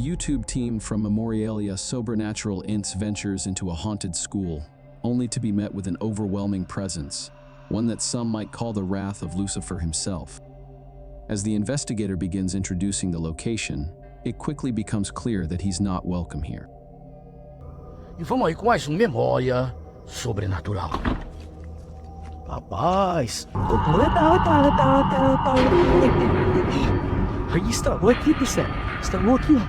YouTube team from 𝐬𝐻𝐫𝐞 ventures into a haunted school, only to be met with an overwhelming presence, one that some might call the wrath of Lucifer himself. As the investigator begins introducing the location, it quickly becomes clear that he's not welcome here. E vamos aí com mais um Memória Sobrenatural. Rapaz, aí estragou aqui, pessoal. Estragou aqui, ó.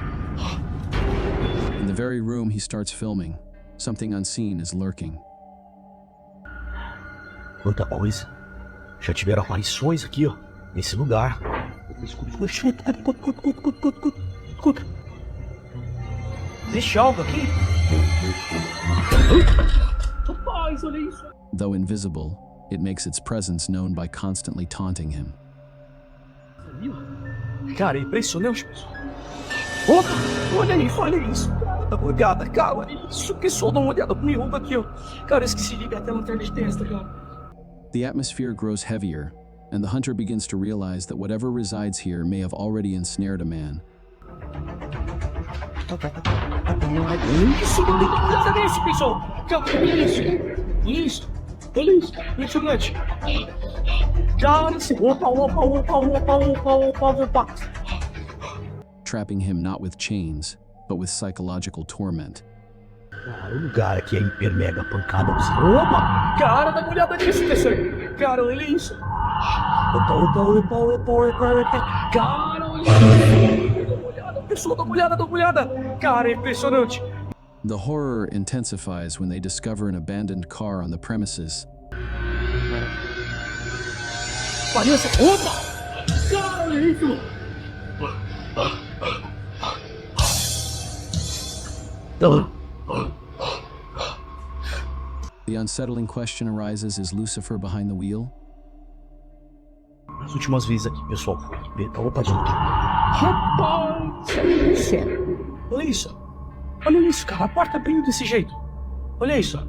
In the very room he starts filming, something unseen is lurking. Quanta coisa. Já tiveram aparições aqui, ó. Nesse lugar. Escuta. Existe algo aqui? Rapaz, olha isso. Though invisible, it makes its presence known by constantly taunting him. Cara, é impressionante, pessoal. Opa, olha isso. Dá uma olhada, cara, olha isso. Pessoal, dá uma olhada pro meu aqui, ó. Cara, eu esqueci de ligar até a lanterna de testa, cara. The atmosphere grows heavier, and the hunter begins to realize that whatever resides here may have already ensnared a man. Isso, pessoal. Cara, olha isso. Olha isso, impressionante. Cara, opa. Trapping him not with chains, but with psychological torment. Cara, o lugar aqui é hiper mega pancada. Opa! Cara, dá uma olhada nisso, pessoal. Cara, olha isso. Opa. Cara, olha isso. Dá uma olhada, pessoal, dá uma olhada. Cara, é impressionante. The horror intensifies when they discover an abandoned car on the premises. Opa! Cara, olha isso. The unsettling question arises, is Lucifer behind the wheel? As últimas vezes aqui, pessoal, opa, gente. Rapaz, olha isso. Olha isso, cara, a porta abriu desse jeito. Olha isso.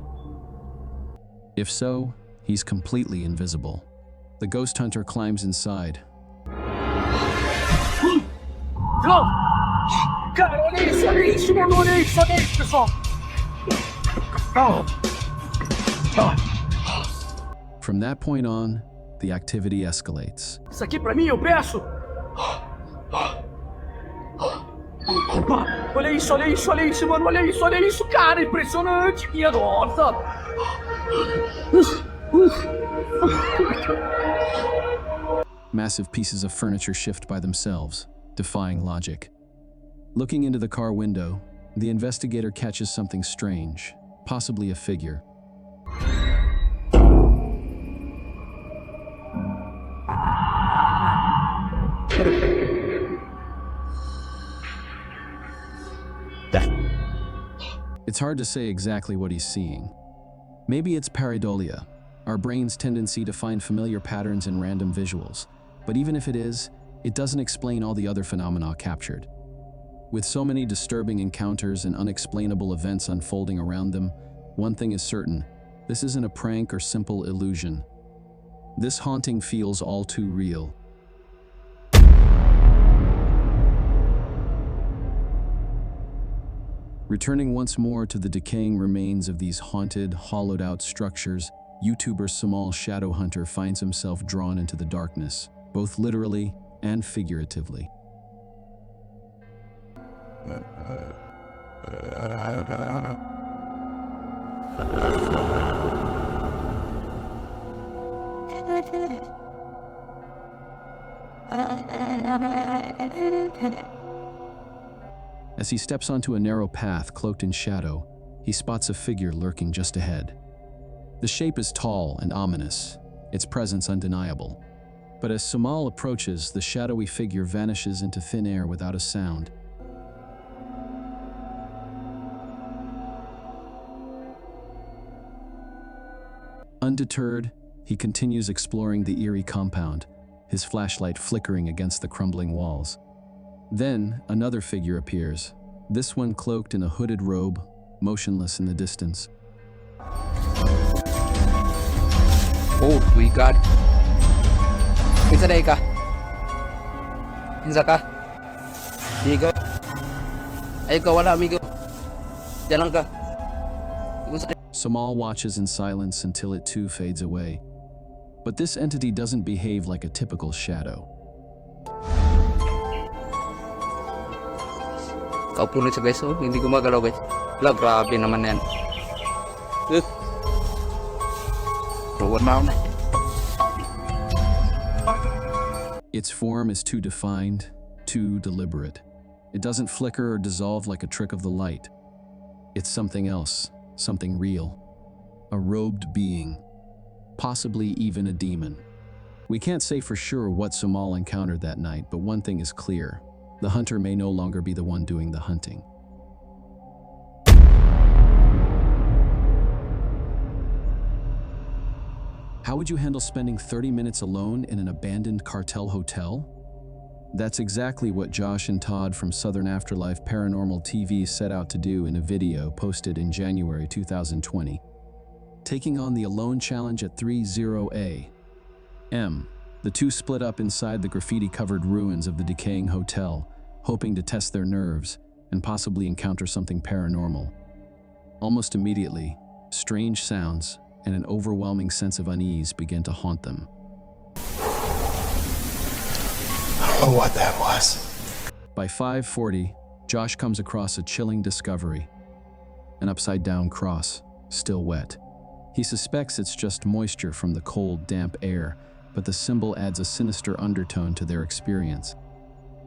If so, he's completely invisible. The ghost hunter climbs inside. Não! Cara, olha isso, mano, olha isso, pessoal. From that point on, the activity escalates. Isso aqui pra mim, eu peço. Opa, olha isso, mano, olha isso, cara, impressionante, minha nossa. Massive pieces of furniture shift by themselves, defying logic. Looking into the car window, the investigator catches something strange, possibly a figure. It's hard to say exactly what he's seeing. Maybe it's pareidolia, our brain's tendency to find familiar patterns in random visuals. But even if it is, it doesn't explain all the other phenomena captured. With so many disturbing encounters and unexplainable events unfolding around them, one thing is certain: this isn't a prank or simple illusion. This haunting feels all too real. Returning once more to the decaying remains of these haunted, hollowed-out structures, YouTuber 𝐶𝐸 finds himself drawn into the darkness, both literally and figuratively. As he steps onto a narrow path cloaked in shadow, he spots a figure lurking just ahead. The shape is tall and ominous, its presence undeniable. But as 𝐶𝐸 approaches, the shadowy figure vanishes into thin air without a sound. Undeterred, he continues exploring the eerie compound, his flashlight flickering against the crumbling walls. Then, another figure appears, this one cloaked in a hooded robe, motionless in the distance. Oh my god. 𝐸𝐮𝐬𝐜𝐫𝐢𝐻𝐫𝐷? Ay, ikaw wala, amigo. Diyan lang ka. Samal watches in silence until it too fades away. But this entity doesn't behave like a typical shadow. Kaupo na siya guys, oh. Hindi gumagalaw guys. Wala, grabe naman yan. Ruwan na ako. Its form is too defined, too deliberate. It doesn't flicker or dissolve like a trick of the light. It's something else, something real. A robed being, possibly even a demon. We can't say for sure what Samal encountered that night, but one thing is clear. The hunter may no longer be the one doing the hunting. How would you handle spending 30 minutes alone in an abandoned cartel hotel? That's exactly what Josh and Todd from Southern Afterlife Paranormal TV set out to do in a video posted in January 2020. Taking on the Alone Challenge at 𝐷0A. The two split up inside the graffiti-covered ruins of the decaying hotel, hoping to test their nerves and possibly encounter something paranormal. Almost immediately, strange sounds and an overwhelming sense of unease began to haunt them. Oh, what that was. By 5:40, Josh comes across a chilling discovery. An upside-down cross, still wet. He suspects it's just moisture from the cold, damp air, but the symbol adds a sinister undertone to their experience.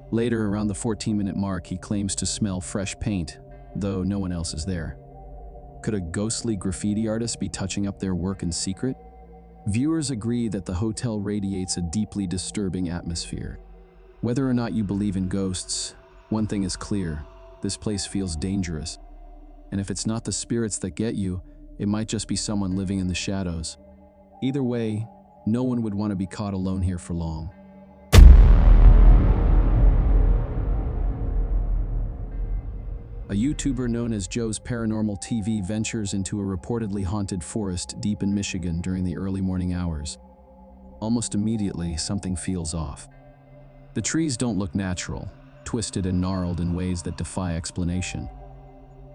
Later, around the 14-minute mark, he claims to smell fresh paint, though no one else is there. Could a ghostly graffiti artist be touching up their work in secret? Viewers agree that the hotel radiates a deeply disturbing atmosphere. Whether or not you believe in ghosts, one thing is clear: this place feels dangerous. And if it's not the spirits that get you, it might just be someone living in the shadows. Either way, no one would want to be caught alone here for long. A YouTuber known as Joe's Paranormal TV ventures into a reportedly haunted forest deep in Michigan during the early morning hours. Almost immediately, something feels off. The trees don't look natural, twisted and gnarled in ways that defy explanation.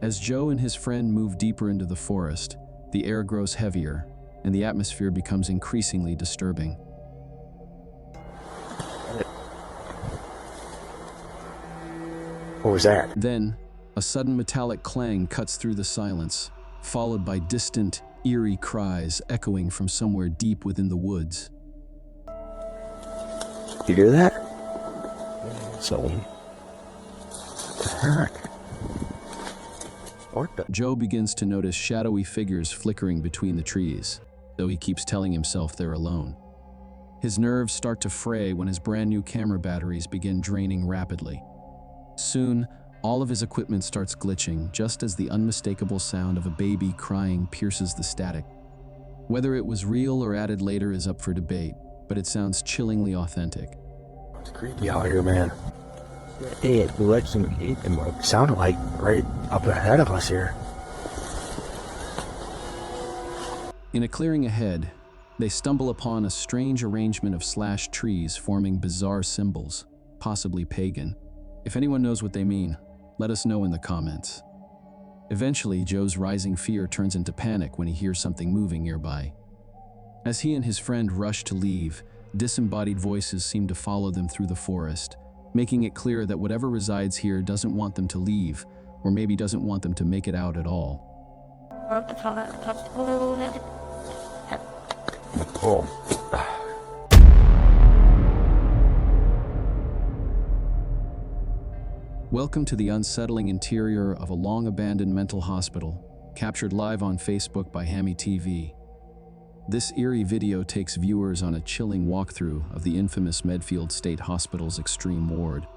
As Joe and his friend move deeper into the forest, the air grows heavier, and the atmosphere becomes increasingly disturbing. What was that? Then, a sudden metallic clang cuts through the silence, followed by distant, eerie cries echoing from somewhere deep within the woods. You hear that? So, heck? Joe begins to notice shadowy figures flickering between the trees, though he keeps telling himself they're alone. His nerves start to fray when his brand new camera batteries begin draining rapidly. Soon, all of his equipment starts glitching just as the unmistakable sound of a baby crying pierces the static. Whether it was real or added later is up for debate, but it sounds chillingly authentic. It's creepy out here, man. It sounded like right up ahead of us here. In a clearing ahead, they stumble upon a strange arrangement of slashed trees forming bizarre symbols, possibly pagan. If anyone knows what they mean, let us know in the comments. Eventually, Joe's rising fear turns into panic when he hears something moving nearby. As he and his friend rush to leave, disembodied voices seem to follow them through the forest, making it clear that whatever resides here doesn't want them to leave, or maybe doesn't want them to make it out at all. Oh. Welcome to the unsettling interior of a long-abandoned mental hospital, captured live on Facebook by Hammy TV. This eerie video takes viewers on a chilling walkthrough of the infamous Medfield State Hospital's extreme ward.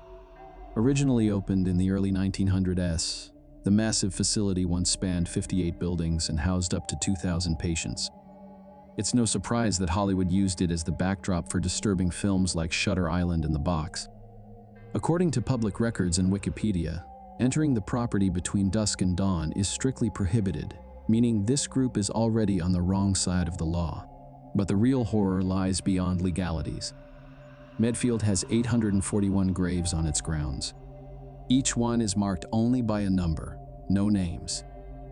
Originally opened in the early 1900s, the massive facility once spanned 58 buildings and housed up to 2,000 patients. It's no surprise that Hollywood used it as the backdrop for disturbing films like Shutter Island and The Box. According to public records and Wikipedia, entering the property between dusk and dawn is strictly prohibited, meaning this group is already on the wrong side of the law. But the real horror lies beyond legalities. Medfield has 841 graves on its grounds. Each one is marked only by a number, no names.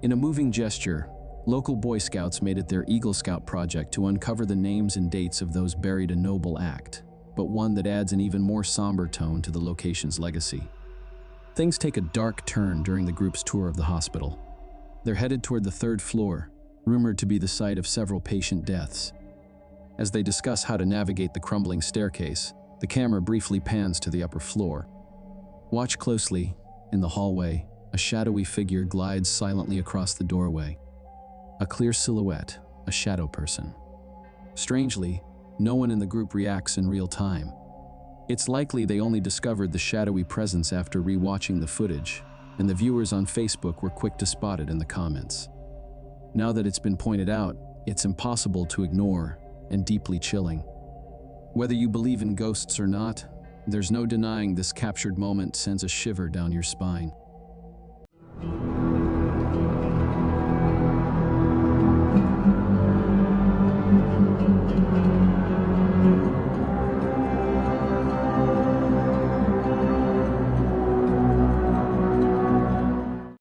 In a moving gesture, local Boy Scouts made it their Eagle Scout project to uncover the names and dates of those buried a noble act, but one that adds an even more somber tone to the location's legacy. Things take a dark turn during the group's tour of the hospital. They're headed toward the 3rd floor, rumored to be the site of several patient deaths. As they discuss how to navigate the crumbling staircase, the camera briefly pans to the upper floor. Watch closely. In the hallway, a shadowy figure glides silently across the doorway. A clear silhouette, a shadow person. Strangely, no one in the group reacts in real time. It's likely they only discovered the shadowy presence after re-watching the footage, and the viewers on Facebook were quick to spot it in the comments. Now that it's been pointed out, it's impossible to ignore and deeply chilling. Whether you believe in ghosts or not, there's no denying this captured moment sends a shiver down your spine.